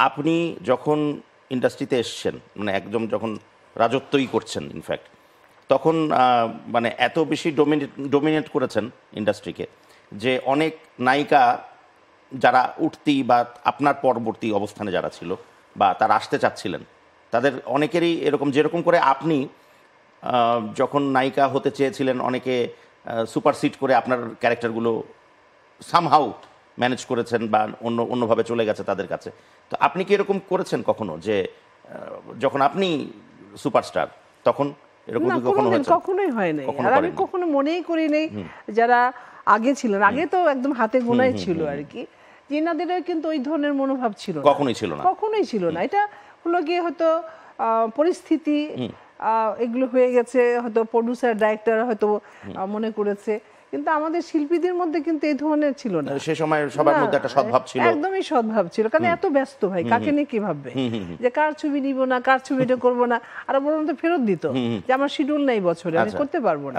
আপনি যখন ইন্ডাস্ট্রিতে এসছেন, মানে একদম যখন রাজত্বই করছেন ইনফ্যাক্ট, তখন মানে এত বেশি ডোমিনেট করেছেন ইন্ডাস্ট্রিকে যে অনেক নায়িকা যারা উঠতি বা আপনার পরবর্তী অবস্থানে যারা ছিল বা তারা আসতে চাচ্ছিলেন, তাদের অনেকেরই এরকম, যেরকম করে আপনি যখন নায়িকা হতে চেয়েছিলেন অনেকে সুপারসিড করে আপনার ক্যারেক্টারগুলো সামহাউ ম্যানেজ করেছেন বা অন্যভাবে চলে গেছে তাদের কাছে। তো আপনি কি এরকম করেছেন কখনো যে যখন আপনি সুপারস্টার তখন এরকম কি কখনো হয়েছে? কখনোই হয় নাই, আর আমি কখনো মনেই করি নাই যারা আগে ছিলেন, আগে তো একদম হাতে গোনাই ছিল আর কি, জিনাদেরও কিন্তু ওই ধরনের মনোভাব ছিল না, কখনোই ছিল না, কখনোই ছিল না। এটা হলো গিয়ে হয়তো পরিস্থিতি এগুলো হয়ে গেছে, হয়তো প্রোডিউসার ডাইরেক্টর হয়তো মনে করেছে, কিন্তু আমাদের শিল্পীদের মধ্যে কিন্তু এই ধরনের ছিল না সে সময়। সবার মধ্যে একটা সদ্ভাব ছিল, একদমই সদ্ভাব ছিল, কারণ এত ব্যস্ত ভাই, কাকে নিয়ে কি ভাববে যে কার ছবি নিব না, কার ছবিটা করবো না, আর বলুন তো ফেরত দিত যে আমার শিডিউল নাই বছরে, আমি করতে পারবো না।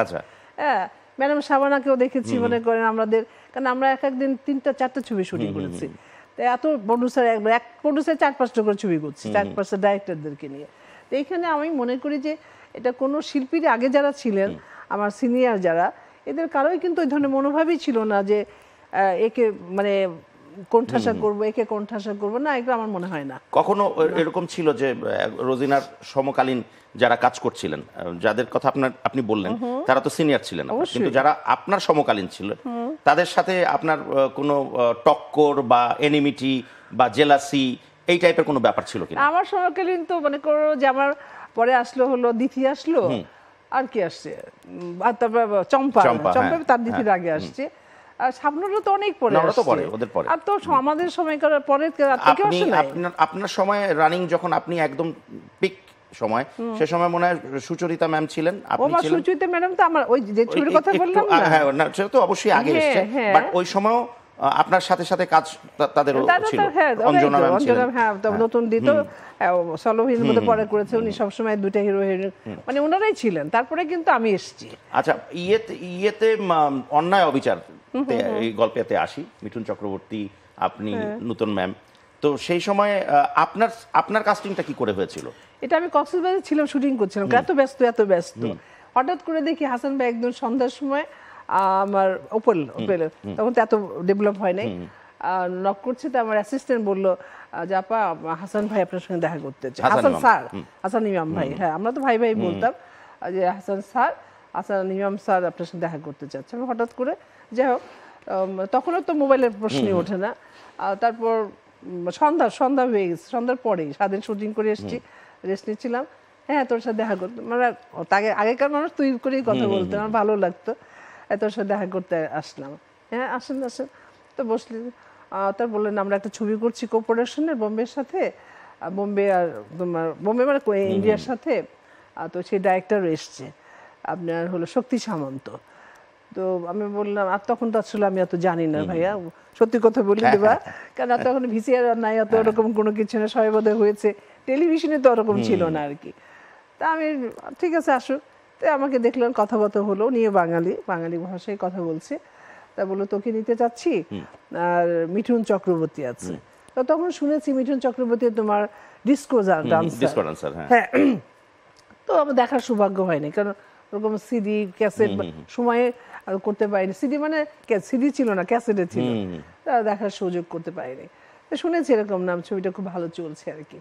হ্যাঁ, ম্যাডাম শাবানাকেও দেখেছি, মনে করেন আমাদের, কারণ আমরা এক একদিন 3টা-4টা ছবি শুটিং করেছি, তাই এত প্রোডিউসার, এক প্রোডিউসার 4-5টা করে ছবি করছি, 4-5টা ডাইরেক্টরদেরকে নিয়ে। তো এইখানে আমি মনে করি যে এটা কোনো শিল্পীর আগে যারা ছিলেন, আমার সিনিয়র যারা, এদের কারোই কিন্তু ওই ধরনের মনোভাবই ছিল না যে একে মানে কোণঠাসা করবো, একে কোণঠাসা করবো না, এগুলো আমার মনে হয় না। কখনো এরকম ছিল যে রোজিনার সমকালীন যারা কাজ করছিলেন, যাদের কথা আপনি বললেন, তারা তো সিনিয়র ছিলেন, কিন্তু যারা আপনার সমকালীন ছিল তাদের সাথে আপনার কোনো টক্কর বা এনিমিটি বা জেলাসি এই টাইপের কোনো ব্যাপার ছিল কিনা? আমার সমকালীন তো মনে করো যে আমার পরে আসলো হলো দিথি, আসলো আর কি আসছে, আর তারপর চম্পা তার দিথির আগে আসছে, আর শাবনূরও তো অনেক পরে ওদের পরে। আর তো আমাদের সময়কার পরে আপনার সময় রানিং যখন আপনি একদম পিক সময়, সে সময় মনে হয় সুচরিতা ম্যাম ছিলেন, আপনি ছিলেন। সুচরিতা ম্যাডাম তো আমার ওই যে ছবির কথা বললাম না, হ্যাঁ না, সেটা তো অবশ্যই আগে এসেছে, বাট ওই সময় আপনার সাথে সাথে কাজ তাদেরও ছিল, অঞ্জনা ম্যাম ছিলেন, হ্যাঁ, নতুন দিত সলোহীন মধ্যে পরে করেছে উনি, সবসময় দুইটা হিরো হিরোইন মানে ওনারাই ছিলেন, তারপরে কিন্তু আমি এসেছি। আচ্ছা, ইয়েতে অন্যায় অবিচার এই গল্পেতে আসি, মিঠুন চক্রবর্তী, আপনি, নূতন ম্যাম, তো সেই সময় আপনার কাস্টিংটা কি করে হয়েছিল? এটা আমি কক্সবাজারে ছিলাম, শুটিং করছিলাম, এত ব্যস্ত হঠাৎ করে দেখি হাসান ভাই একদম সন্ধ্যার সময় আমার ওপেলের তখন তো এত ডেভেলপ হয় নাই, নক করছে, তো আমার অ্যাসিস্ট্যান্ট বললো যে আপা হাসান ভাই আপনার সঙ্গে দেখা করতে চাই, হাসান স্যার, হাসান ইমাম ভাই, হ্যাঁ আমরা তো ভাই বলতাম, যে হাসান ইমাম স্যার আপনার সঙ্গে দেখা করতে চাচ্ছে। আমি হঠাৎ করে, যাই হোক, তখনও তো মোবাইলের প্রশ্নই ওঠে না, তারপর সন্ধ্যা হয়ে গেছে, সন্ধ্যার পরেই স্বাধীন শুটিং করে এসেছি, রেস্ট নিচ্ছিলাম, হ্যাঁ তোর সাথে দেখা করতে, মানে আগেকার মানুষ তুই করেই কথা বলতো, আমার ভালো লাগতো, তোর সাথে দেখা করতে আসলাম, হ্যাঁ আসেন, তো বসলি, তার বললেন আমরা একটা ছবি করছি কোঅপারেশনের বোম্বের সাথে, বোম্বে আর তোমার বোম্বে মানে ইন্ডিয়ার সাথে, তো সেই ডাইরেক্টরও এসছে আপনার হলো শক্তি সামন্ত। তো আমি বললাম, আর তখন তো আসলে আমি এত জানি না ভাইয়া, সত্যি কথা বলে দেবা, কেন তখন ভিসিআর নাই, অত ওরকম কোনো কিছু না, সবাই বোধহয় হয়েছে, টেলিভিশনে তো ওরকম ছিল না আর কি। তা আমি ঠিক আছে আসুক, তো আমাকে দেখলাম, কথাবার্তা হলো, নিয়ে বাঙালি ভাষায় কথা বলছে, তা বললো তোকে নিতে চাচ্ছি, আর মিঠুন চক্রবর্তী আছে, তো তখন শুনেছি মিঠুন চক্রবর্তী তোমার ডিস্কো ডান্সার, হ্যাঁ, তো আমার দেখার সৌভাগ্য হয়নি, কারণ ওরকম সিডি ক্যাসেট সময়ে করতে পারিনি, সিডি মানে সিডি ছিল না, ক্যাসেটে ছিল, তা দেখার সুযোগ করতে পারিনি। শুনেছি এরকম নাম, ছবিটা খুব ভালো চলছে আর কি।